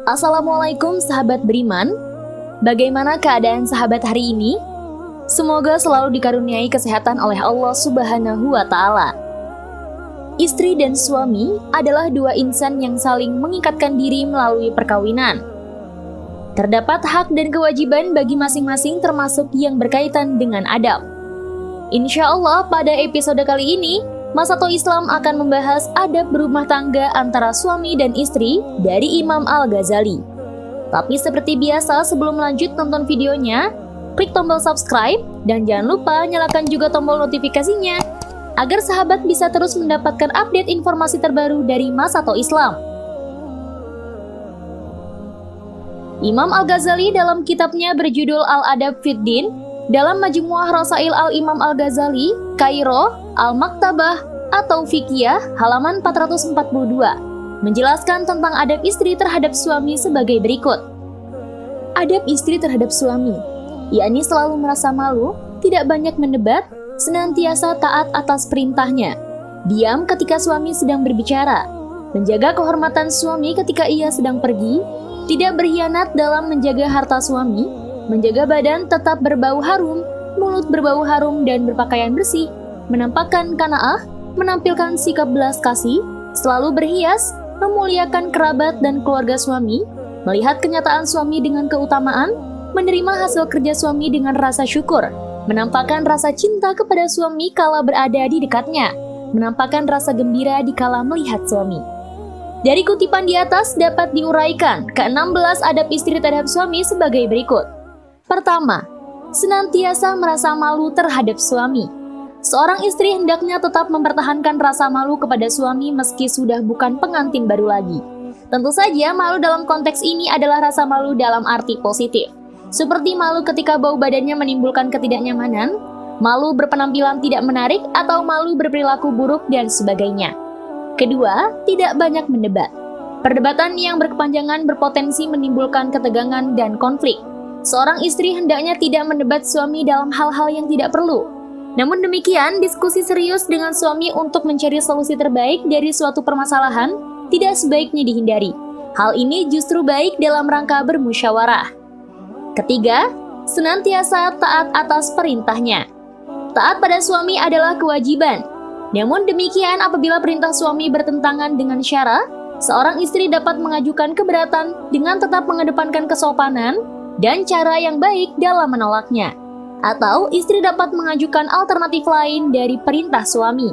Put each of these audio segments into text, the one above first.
Assalamualaikum sahabat beriman. Bagaimana keadaan sahabat hari ini? Semoga selalu dikaruniai kesehatan oleh Allah Subhanahu wa Ta'ala. Istri dan suami adalah dua insan yang saling mengikatkan diri melalui perkawinan. Terdapat hak dan kewajiban bagi masing-masing, termasuk yang berkaitan dengan adab. Insya Allah pada episode kali ini, Mas Sato Islam akan membahas adab berumah tangga antara suami dan istri dari Imam Al-Ghazali. Tapi seperti biasa, sebelum lanjut nonton videonya, klik tombol subscribe dan jangan lupa nyalakan juga tombol notifikasinya agar sahabat bisa terus mendapatkan update informasi terbaru dari Mas Sato Islam. Imam Al-Ghazali dalam kitabnya berjudul Al-Adab Fid Din dalam Majmu'ah Rasail Al-Imam Al-Ghazali, Kairo, Al-Maktabah atau Fiqhiyah halaman 442 menjelaskan tentang adab istri terhadap suami sebagai berikut. Adab istri terhadap suami, yakni selalu merasa malu, tidak banyak mendebat, senantiasa taat atas perintahnya, diam ketika suami sedang berbicara, menjaga kehormatan suami ketika ia sedang pergi, tidak berkhianat dalam menjaga harta suami, menjaga badan tetap berbau harum, mulut berbau harum dan berpakaian bersih, menampakkan qanaah, menampilkan sikap belas kasih, selalu berhias, memuliakan kerabat dan keluarga suami, melihat kenyataan suami dengan keutamaan, menerima hasil kerja suami dengan rasa syukur, menampakkan rasa cinta kepada suami kala berada di dekatnya, menampakkan rasa gembira dikala melihat suami. Dari kutipan di atas dapat diuraikan ke-16 adab istri terhadap suami sebagai berikut. Pertama, senantiasa merasa malu terhadap suami. Seorang istri hendaknya tetap mempertahankan rasa malu kepada suami meski sudah bukan pengantin baru lagi. Tentu saja malu dalam konteks ini adalah rasa malu dalam arti positif. Seperti malu ketika bau badannya menimbulkan ketidaknyamanan, malu berpenampilan tidak menarik, atau malu berperilaku buruk dan sebagainya. Kedua, tidak banyak mendebat. Perdebatan yang berkepanjangan berpotensi menimbulkan ketegangan dan konflik. Seorang istri hendaknya tidak mendebat suami dalam hal-hal yang tidak perlu. Namun demikian, diskusi serius dengan suami untuk mencari solusi terbaik dari suatu permasalahan tidak sebaiknya dihindari. Hal ini justru baik dalam rangka bermusyawarah. Ketiga, senantiasa taat atas perintahnya. Taat pada suami adalah kewajiban. Namun demikian, apabila perintah suami bertentangan dengan syara, seorang istri dapat mengajukan keberatan dengan tetap mengedepankan kesopanan dan cara yang baik dalam menolaknya. Atau istri dapat mengajukan alternatif lain dari perintah suami.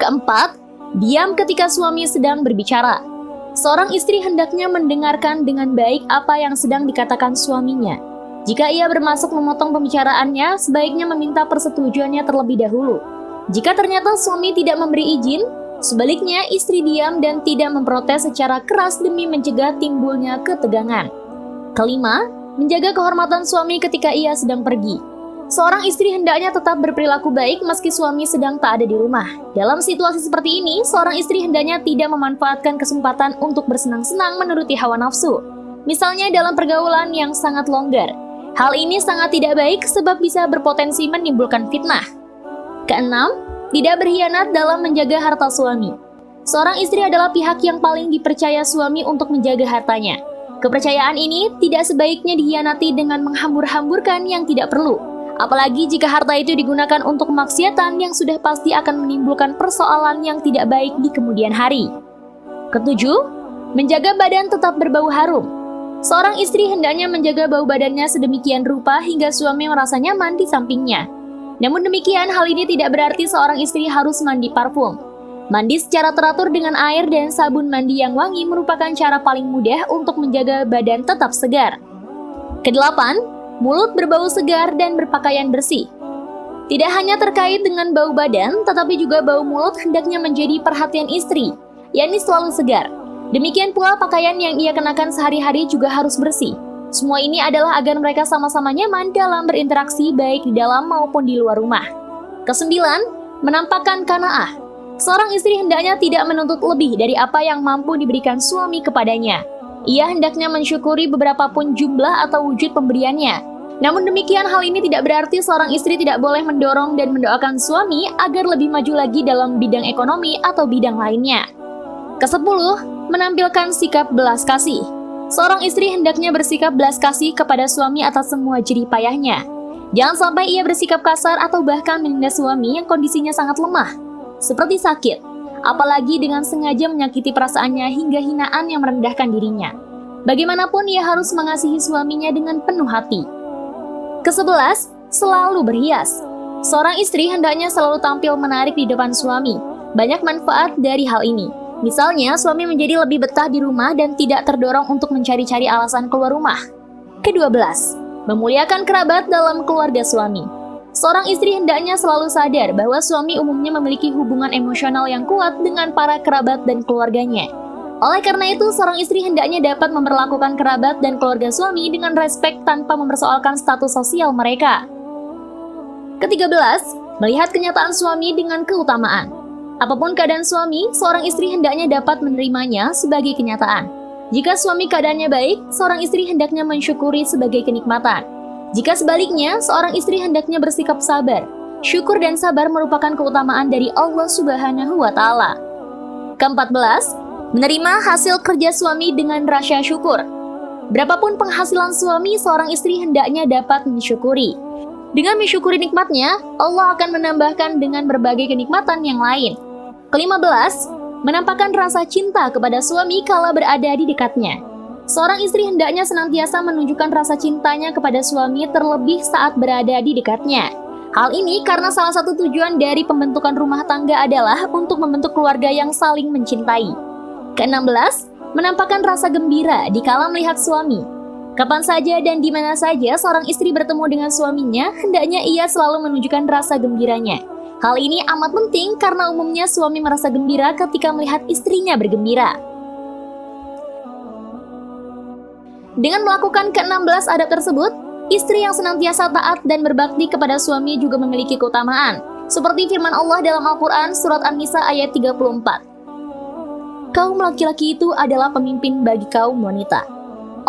Keempat, diam ketika suami sedang berbicara. Seorang istri hendaknya mendengarkan dengan baik apa yang sedang dikatakan suaminya. Jika ia bermaksud memotong pembicaraannya, sebaiknya meminta persetujuannya terlebih dahulu. Jika ternyata suami tidak memberi izin, sebaliknya istri diam dan tidak memprotes secara keras demi mencegah timbulnya ketegangan. Kelima, menjaga kehormatan suami ketika ia sedang pergi. Seorang istri hendaknya tetap berperilaku baik meski suami sedang tak ada di rumah. Dalam situasi seperti ini, seorang istri hendaknya tidak memanfaatkan kesempatan untuk bersenang-senang menuruti hawa nafsu. Misalnya dalam pergaulan yang sangat longgar. Hal ini sangat tidak baik sebab bisa berpotensi menimbulkan fitnah. Keenam, tidak berkhianat dalam menjaga harta suami. Seorang istri adalah pihak yang paling dipercaya suami untuk menjaga hartanya. Kepercayaan ini tidak sebaiknya dikhianati dengan menghambur-hamburkan yang tidak perlu. Apalagi jika harta itu digunakan untuk kemaksiatan yang sudah pasti akan menimbulkan persoalan yang tidak baik di kemudian hari. Ketujuh, menjaga badan tetap berbau harum. Seorang istri hendaknya menjaga bau badannya sedemikian rupa hingga suami merasa nyaman di sampingnya. Namun demikian, hal ini tidak berarti seorang istri harus mandi parfum. Mandi secara teratur dengan air dan sabun mandi yang wangi merupakan cara paling mudah untuk menjaga badan tetap segar. Kedelapan, mulut berbau segar dan berpakaian bersih. Tidak hanya terkait dengan bau badan, tetapi juga bau mulut hendaknya menjadi perhatian istri, yakni selalu segar. Demikian pula pakaian yang ia kenakan sehari-hari juga harus bersih. Semua ini adalah agar mereka sama-sama nyaman dalam berinteraksi baik di dalam maupun di luar rumah. Kesembilan, menampakkan qanaah. Seorang istri hendaknya tidak menuntut lebih dari apa yang mampu diberikan suami kepadanya. Ia hendaknya mensyukuri beberapa pun jumlah atau wujud pemberiannya. Namun demikian, hal ini tidak berarti seorang istri tidak boleh mendorong dan mendoakan suami agar lebih maju lagi dalam bidang ekonomi atau bidang lainnya. Kesepuluh, menampilkan sikap belas kasih. Seorang istri hendaknya bersikap belas kasih kepada suami atas semua jerih payahnya. Jangan sampai ia bersikap kasar atau bahkan menindas suami yang kondisinya sangat lemah, seperti sakit, apalagi dengan sengaja menyakiti perasaannya hingga hinaan yang merendahkan dirinya. Bagaimanapun ia harus mengasihi suaminya dengan penuh hati. Ke-11, selalu berhias. Seorang istri hendaknya selalu tampil menarik di depan suami. Banyak manfaat dari hal ini. Misalnya, suami menjadi lebih betah di rumah dan tidak terdorong untuk mencari-cari alasan keluar rumah. Ke-12, memuliakan kerabat dalam keluarga suami. Seorang istri hendaknya selalu sadar bahwa suami umumnya memiliki hubungan emosional yang kuat dengan para kerabat dan keluarganya. Oleh karena itu, seorang istri hendaknya dapat memperlakukan kerabat dan keluarga suami dengan respek tanpa mempersoalkan status sosial mereka. Ke-13, melihat kenyataan suami dengan keutamaan. Apapun keadaan suami, seorang istri hendaknya dapat menerimanya sebagai kenyataan. Jika suami keadaannya baik, seorang istri hendaknya mensyukuri sebagai kenikmatan. Jika sebaliknya, seorang istri hendaknya bersikap sabar. Syukur dan sabar merupakan keutamaan dari Allah Subhanahu wa Ta'ala. Ke-14, menerima hasil kerja suami dengan rasa syukur. Berapapun penghasilan suami, seorang istri hendaknya dapat mensyukuri. Dengan mensyukuri nikmatnya, Allah akan menambahkan dengan berbagai kenikmatan yang lain. Ke-15, menampakkan rasa cinta kepada suami kala berada di dekatnya. Seorang istri hendaknya senantiasa menunjukkan rasa cintanya kepada suami terlebih saat berada di dekatnya. Hal ini karena salah satu tujuan dari pembentukan rumah tangga adalah untuk membentuk keluarga yang saling mencintai. Ke-16, menampakkan rasa gembira dikala melihat suami. Kapan saja dan di mana saja seorang istri bertemu dengan suaminya, hendaknya ia selalu menunjukkan rasa gembiranya. Hal ini amat penting karena umumnya suami merasa gembira ketika melihat istrinya bergembira. Dengan melakukan ke-16 adab tersebut, istri yang senantiasa taat dan berbakti kepada suami juga memiliki keutamaan. Seperti firman Allah dalam Al-Quran surat An-Nisa ayat 34. Kaum laki-laki itu adalah pemimpin bagi kaum wanita.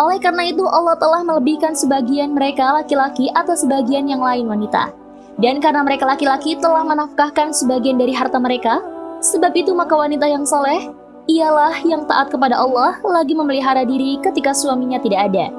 Oleh karena itu, Allah telah melebihkan sebagian mereka laki-laki atas sebagian yang lain wanita. Dan karena mereka laki-laki telah menafkahkan sebagian dari harta mereka, sebab itu maka wanita yang soleh, ialah yang taat kepada Allah lagi memelihara diri ketika suaminya tidak ada.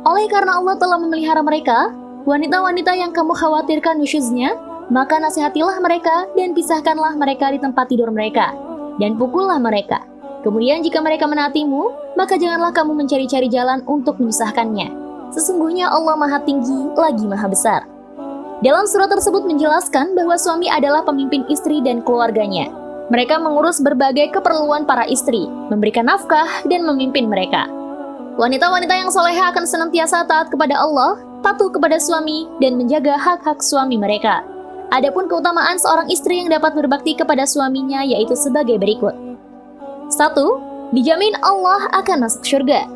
Oleh karena Allah telah memelihara mereka, wanita-wanita yang kamu khawatirkan nusyuznya, maka nasihatilah mereka dan pisahkanlah mereka di tempat tidur mereka. Dan pukullah mereka. Kemudian jika mereka menaatimu, maka janganlah kamu mencari-cari jalan untuk menyusahkannya. Sesungguhnya Allah Maha Tinggi lagi Maha Besar. Dalam surat tersebut menjelaskan bahwa suami adalah pemimpin istri dan keluarganya. Mereka mengurus berbagai keperluan para istri, memberikan nafkah, dan memimpin mereka. Wanita-wanita yang soleha akan senantiasa taat kepada Allah, patuh kepada suami, dan menjaga hak-hak suami mereka. Adapun keutamaan seorang istri yang dapat berbakti kepada suaminya yaitu sebagai berikut. 1. Dijamin Allah akan masuk surga.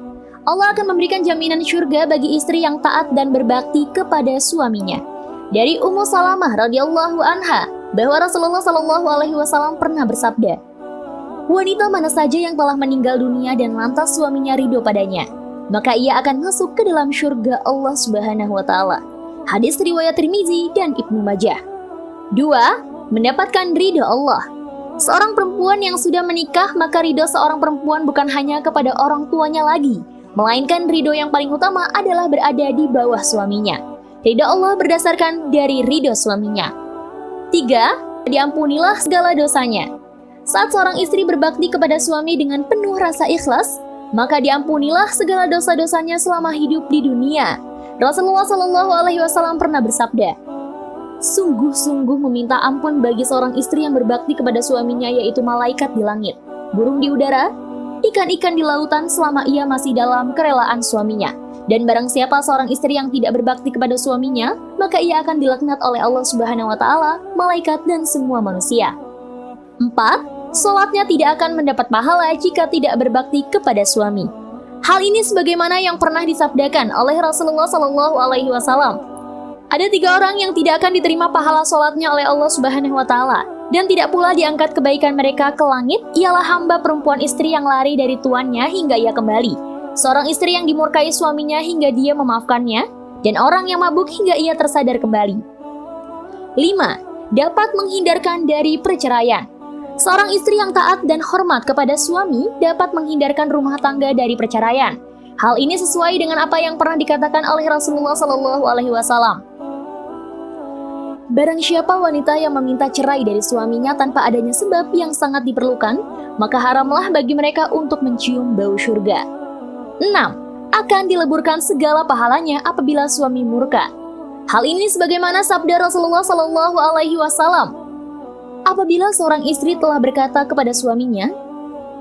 Allah akan memberikan jaminan surga bagi istri yang taat dan berbakti kepada suaminya. Dari Ummu Salamah radhiyallahu anha bahwa Rasulullah Shallallahu alaihi wasallam pernah bersabda, wanita mana saja yang telah meninggal dunia dan lantas suaminya ridho padanya, maka ia akan masuk ke dalam surga Allah Subhanahu wa Ta'ala. Hadis riwayat Tirmizi dan Ibnu Majah. 2. Mendapatkan ridho Allah. Seorang perempuan yang sudah menikah, maka ridho seorang perempuan bukan hanya kepada orang tuanya lagi, melainkan ridho yang paling utama adalah berada di bawah suaminya. Ridho Allah berdasarkan dari ridho suaminya. 3. Diampunilah segala dosanya. Saat seorang istri berbakti kepada suami dengan penuh rasa ikhlas, maka diampunilah segala dosa-dosanya selama hidup di dunia. Rasulullah Shallallahu alaihi wasallam pernah bersabda, sungguh-sungguh meminta ampun bagi seorang istri yang berbakti kepada suaminya yaitu malaikat di langit, burung di udara, ikan-ikan di lautan selama ia masih dalam kerelaan suaminya. Dan barang siapa seorang istri yang tidak berbakti kepada suaminya, maka ia akan dilaknat oleh Allah Subhanahu wa Ta'ala, malaikat dan semua manusia. 4. Salatnya tidak akan mendapat pahala jika tidak berbakti kepada suami. Hal ini sebagaimana yang pernah disabdakan oleh Rasulullah Shallallahu alaihi wasallam. Ada 3 orang yang tidak akan diterima pahala sholatnya oleh Allah Subhanahu wa Ta'ala, dan tidak pula diangkat kebaikan mereka ke langit, ialah hamba perempuan istri yang lari dari tuannya hingga ia kembali, seorang istri yang dimurkai suaminya hingga dia memaafkannya, dan orang yang mabuk hingga ia tersadar kembali. 5. Dapat menghindarkan dari perceraian. Seorang istri yang taat dan hormat kepada suami dapat menghindarkan rumah tangga dari perceraian. Hal ini sesuai dengan apa yang pernah dikatakan oleh Rasulullah SAW. Barang siapa wanita yang meminta cerai dari suaminya tanpa adanya sebab yang sangat diperlukan, maka haramlah bagi mereka untuk mencium bau surga. 6. Akan dileburkan segala pahalanya apabila suami murka. Hal ini sebagaimana sabda Rasulullah SAW. Apabila seorang istri telah berkata kepada suaminya,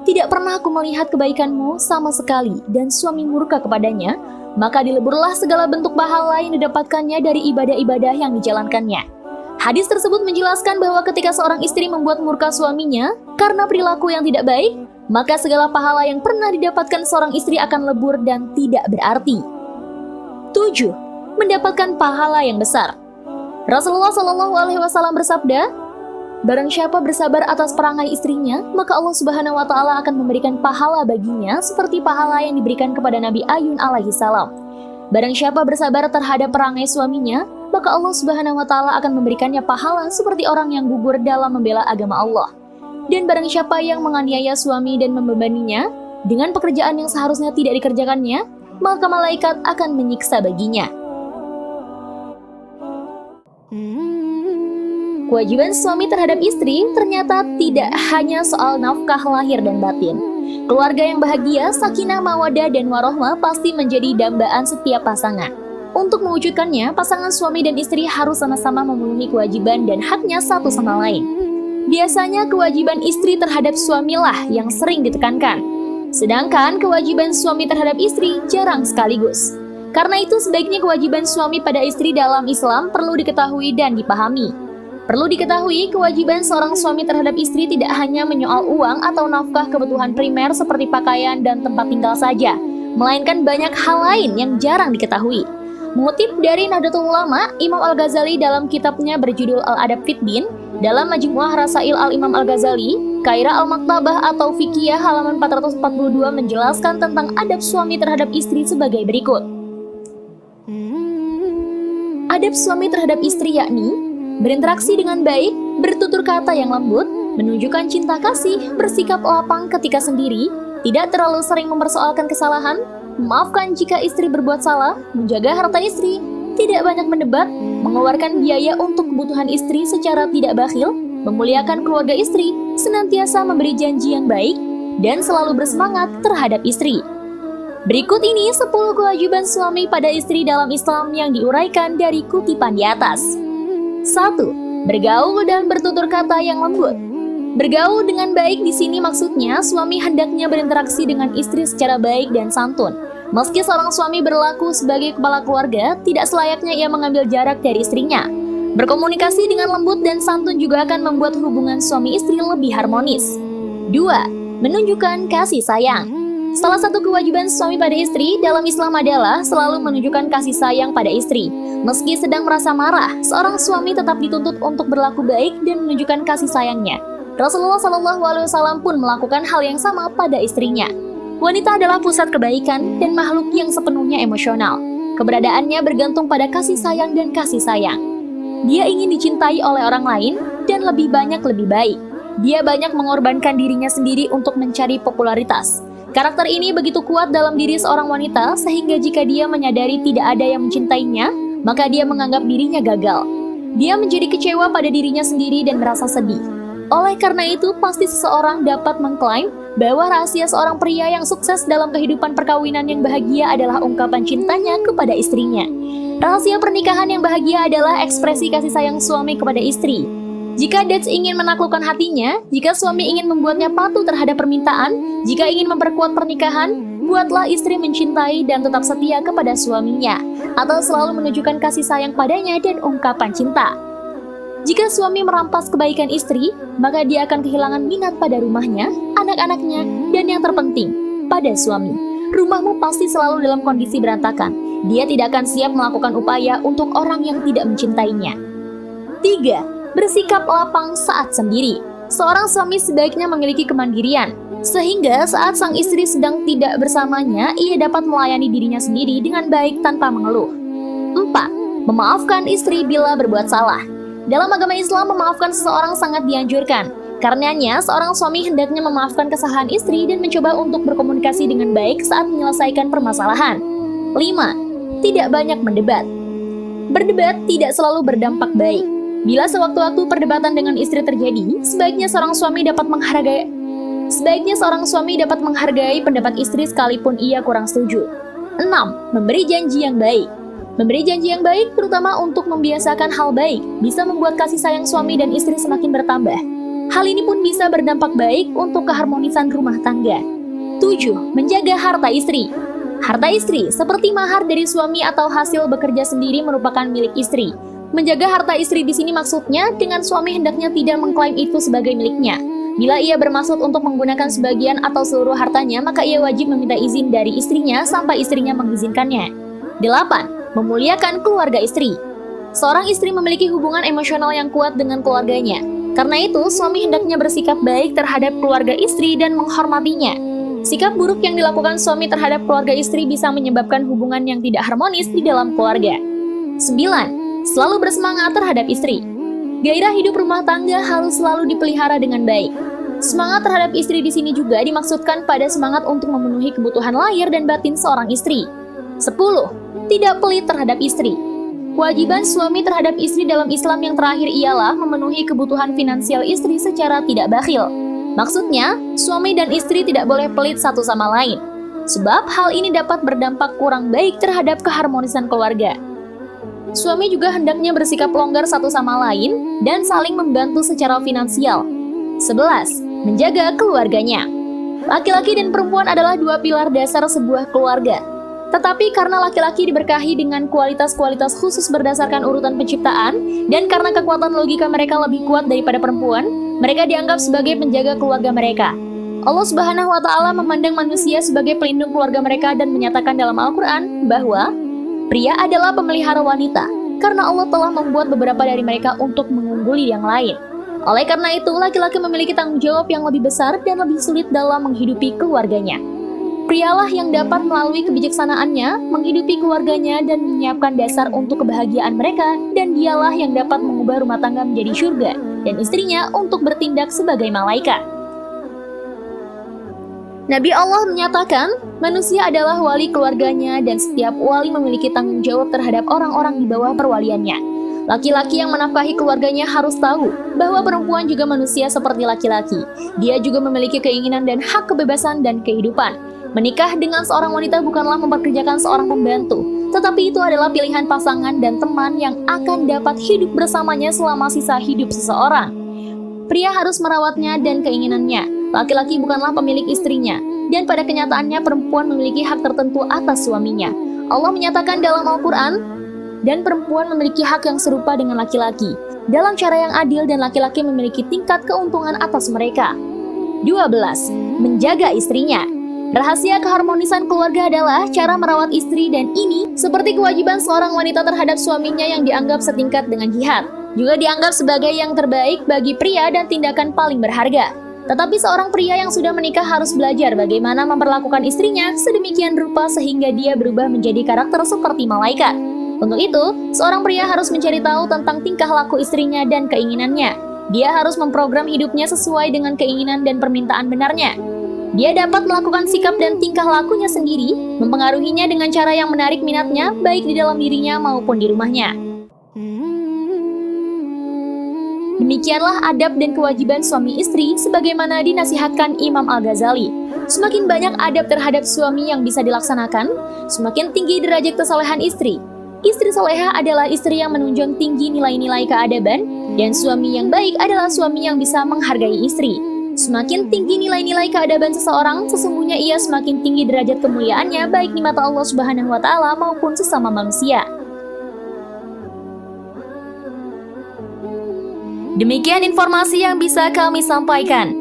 "Tidak pernah aku melihat kebaikanmu sama sekali," dan suami murka kepadanya, maka dileburlah segala bentuk pahala yang didapatkannya dari ibadah-ibadah yang dijalankannya. Hadis tersebut menjelaskan bahwa ketika seorang istri membuat murka suaminya karena perilaku yang tidak baik, maka segala pahala yang pernah didapatkan seorang istri akan lebur dan tidak berarti. 7. Mendapatkan pahala yang besar. Rasulullah SAW bersabda, "Barang siapa bersabar atas perangai istrinya, maka Allah Subhanahu wa Ta'ala akan memberikan pahala baginya seperti pahala yang diberikan kepada Nabi Ayun alaihissalam. Barang siapa bersabar terhadap perangai suaminya, maka Allah Subhanahu wa Ta'ala akan memberikannya pahala seperti orang yang gugur dalam membela agama Allah. Dan barang siapa yang menganiaya suami dan membebaninya dengan pekerjaan yang seharusnya tidak dikerjakannya, maka malaikat akan menyiksa baginya." Kewajiban suami terhadap istri ternyata tidak hanya soal nafkah lahir dan batin. Keluarga yang bahagia, sakinah, mawadah, dan warohmah pasti menjadi dambaan setiap pasangan. Untuk mewujudkannya, pasangan suami dan istri harus sama-sama memenuhi kewajiban dan haknya satu sama lain. Biasanya kewajiban istri terhadap suamilah yang sering ditekankan, sedangkan kewajiban suami terhadap istri jarang sekaligus. Karena itu sebaiknya kewajiban suami pada istri dalam Islam perlu diketahui dan dipahami. Perlu diketahui, kewajiban seorang suami terhadap istri tidak hanya menyoal uang atau nafkah kebutuhan primer seperti pakaian dan tempat tinggal saja, melainkan banyak hal lain yang jarang diketahui. Mengutip dari Nahdlatul Ulama, Imam Al-Ghazali dalam kitabnya berjudul Al-Adab Fid Din, dalam Majmu'ah Rasail Al-Imam Al-Ghazali, Qairah Al-Maktabah atau Fikiyah halaman 442 menjelaskan tentang adab suami terhadap istri sebagai berikut. Adab suami terhadap istri yakni berinteraksi dengan baik, bertutur kata yang lembut, menunjukkan cinta kasih, bersikap lapang ketika sendiri, tidak terlalu sering mempersoalkan kesalahan, memaafkan jika istri berbuat salah, menjaga harta istri, tidak banyak mendebat, mengeluarkan biaya untuk kebutuhan istri secara tidak bakhil, memuliakan keluarga istri, senantiasa memberi janji yang baik, dan selalu bersemangat terhadap istri. Berikut ini 10 kewajiban suami pada istri dalam Islam yang diuraikan dari kutipan di atas. 1. Bergaul dan bertutur kata yang lembut. Bergaul dengan baik di sini maksudnya suami hendaknya berinteraksi dengan istri secara baik dan santun. Meski seorang suami berlaku sebagai kepala keluarga, tidak selayaknya ia mengambil jarak dari istrinya. Berkomunikasi dengan lembut dan santun juga akan membuat hubungan suami istri lebih harmonis. 2. Menunjukkan kasih sayang. Salah satu kewajiban suami pada istri dalam Islam adalah selalu menunjukkan kasih sayang pada istri. Meski sedang merasa marah, seorang suami tetap dituntut untuk berlaku baik dan menunjukkan kasih sayangnya. Rasulullah SAW pun melakukan hal yang sama pada istrinya. Wanita adalah pusat kebaikan dan makhluk yang sepenuhnya emosional. Keberadaannya bergantung pada kasih sayang dan kasih sayang. Dia ingin dicintai oleh orang lain dan lebih banyak lebih baik. Dia banyak mengorbankan dirinya sendiri untuk mencari popularitas. Karakter ini begitu kuat dalam diri seorang wanita sehingga jika dia menyadari tidak ada yang mencintainya, maka dia menganggap dirinya gagal. Dia menjadi kecewa pada dirinya sendiri dan merasa sedih. Oleh karena itu, pasti seseorang dapat mengklaim bahwa rahasia seorang pria yang sukses dalam kehidupan perkawinan yang bahagia adalah ungkapan cintanya kepada istrinya. Rahasia pernikahan yang bahagia adalah ekspresi kasih sayang suami kepada istri. Jika Dets ingin menaklukkan hatinya, jika suami ingin membuatnya patuh terhadap permintaan, jika ingin memperkuat pernikahan, buatlah istri mencintai dan tetap setia kepada suaminya, atau selalu menunjukkan kasih sayang padanya dan ungkapan cinta. Jika suami merampas kebaikan istri, maka dia akan kehilangan minat pada rumahnya, anak-anaknya, dan yang terpenting, pada suami. Rumahmu pasti selalu dalam kondisi berantakan. Dia tidak akan siap melakukan upaya untuk orang yang tidak mencintainya. 3. Bersikap lapang saat sendiri. Seorang suami sebaiknya memiliki kemandirian, sehingga saat sang istri sedang tidak bersamanya, ia dapat melayani dirinya sendiri dengan baik tanpa mengeluh. 4. Memaafkan istri bila berbuat salah. Dalam agama Islam, memaafkan seseorang sangat dianjurkan. Karenanya, seorang suami hendaknya memaafkan kesalahan istri dan mencoba untuk berkomunikasi dengan baik saat menyelesaikan permasalahan. 5. Tidak banyak mendebat. Berdebat tidak selalu berdampak baik. Bila sewaktu-waktu perdebatan dengan istri terjadi, sebaiknya seorang suami dapat menghargai pendapat istri sekalipun ia kurang setuju. 6. Memberi janji yang baik. Memberi janji yang baik, terutama untuk membiasakan hal baik, bisa membuat kasih sayang suami dan istri semakin bertambah. Hal ini pun bisa berdampak baik untuk keharmonisan rumah tangga. 7. Menjaga harta istri. Harta istri, seperti mahar dari suami atau hasil bekerja sendiri, merupakan milik istri. Menjaga harta istri di sini maksudnya dengan suami hendaknya tidak mengklaim itu sebagai miliknya. Bila ia bermaksud untuk menggunakan sebagian atau seluruh hartanya, maka ia wajib meminta izin dari istrinya sampai istrinya mengizinkannya. 8. Memuliakan keluarga istri. Seorang istri memiliki hubungan emosional yang kuat dengan keluarganya. Karena itu, suami hendaknya bersikap baik terhadap keluarga istri dan menghormatinya. Sikap buruk yang dilakukan suami terhadap keluarga istri bisa menyebabkan hubungan yang tidak harmonis di dalam keluarga. 9. Selalu bersemangat terhadap istri. Gairah hidup rumah tangga harus selalu dipelihara dengan baik. Semangat terhadap istri di sini juga dimaksudkan pada semangat untuk memenuhi kebutuhan lahir dan batin seorang istri. 10. Tidak pelit terhadap istri. Kewajiban suami terhadap istri dalam Islam yang terakhir ialah memenuhi kebutuhan finansial istri secara tidak bakhil. Maksudnya, suami dan istri tidak boleh pelit satu sama lain. Sebab hal ini dapat berdampak kurang baik terhadap keharmonisan keluarga. Suami juga hendaknya bersikap longgar satu sama lain dan saling membantu secara finansial. 11. Menjaga keluarganya. Laki-laki dan perempuan adalah dua pilar dasar sebuah keluarga. Tetapi karena laki-laki diberkahi dengan kualitas-kualitas khusus berdasarkan urutan penciptaan, dan karena kekuatan logika mereka lebih kuat daripada perempuan, mereka dianggap sebagai penjaga keluarga mereka. Allah Subhanahu wa Ta'ala memandang manusia sebagai pelindung keluarga mereka dan menyatakan dalam Al-Quran bahwa pria adalah pemelihara wanita, karena Allah telah membuat beberapa dari mereka untuk mengungguli yang lain. Oleh karena itu, laki-laki memiliki tanggung jawab yang lebih besar dan lebih sulit dalam menghidupi keluarganya. Prialah yang dapat melalui kebijaksanaannya menghidupi keluarganya dan menyiapkan dasar untuk kebahagiaan mereka, dan dialah yang dapat mengubah rumah tangga menjadi surga dan istrinya untuk bertindak sebagai malaikat. Nabi Allah menyatakan, manusia adalah wali keluarganya dan setiap wali memiliki tanggung jawab terhadap orang-orang di bawah perwaliannya. Laki-laki yang menafkahi keluarganya harus tahu bahwa perempuan juga manusia seperti laki-laki. Dia juga memiliki keinginan dan hak kebebasan dan kehidupan. Menikah dengan seorang wanita bukanlah mempekerjakan seorang pembantu, tetapi itu adalah pilihan pasangan dan teman yang akan dapat hidup bersamanya selama sisa hidup seseorang. Pria harus merawatnya dan keinginannya. Laki-laki bukanlah pemilik istrinya, dan pada kenyataannya perempuan memiliki hak tertentu atas suaminya. Allah menyatakan dalam Al-Quran, dan perempuan memiliki hak yang serupa dengan laki-laki, dalam cara yang adil, dan laki-laki memiliki tingkat keuntungan atas mereka. 12. Menjaga istrinya. Rahasia keharmonisan keluarga adalah cara merawat istri, dan ini seperti kewajiban seorang wanita terhadap suaminya yang dianggap setingkat dengan jihad. Juga dianggap sebagai yang terbaik bagi pria dan tindakan paling berharga. Tetapi seorang pria yang sudah menikah harus belajar bagaimana memperlakukan istrinya sedemikian rupa sehingga dia berubah menjadi karakter seperti malaikat. Untuk itu, seorang pria harus mencari tahu tentang tingkah laku istrinya dan keinginannya. Dia harus memprogram hidupnya sesuai dengan keinginan dan permintaan benarnya. Dia dapat melakukan sikap dan tingkah lakunya sendiri, mempengaruhinya dengan cara yang menarik minatnya, baik di dalam dirinya maupun di rumahnya. Demikianlah adab dan kewajiban suami istri sebagaimana dinasihatkan Imam Al-Ghazali. Semakin banyak adab terhadap suami yang bisa dilaksanakan, semakin tinggi derajat kesalehan istri. Istri salehah adalah istri yang menunjang tinggi nilai-nilai keadaban, dan suami yang baik adalah suami yang bisa menghargai istri. Semakin tinggi nilai-nilai keadaban seseorang, sesungguhnya ia semakin tinggi derajat kemuliaannya baik di mata Allah Subhanahu wa Ta'ala maupun sesama manusia. Demikian informasi yang bisa kami sampaikan.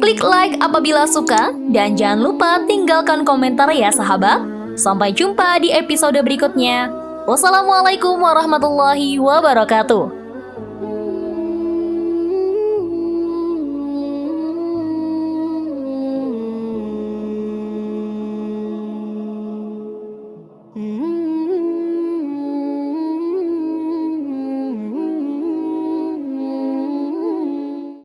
Klik like apabila suka, dan jangan lupa tinggalkan komentar ya sahabat. Sampai jumpa di episode berikutnya. Wassalamualaikum warahmatullahi wabarakatuh.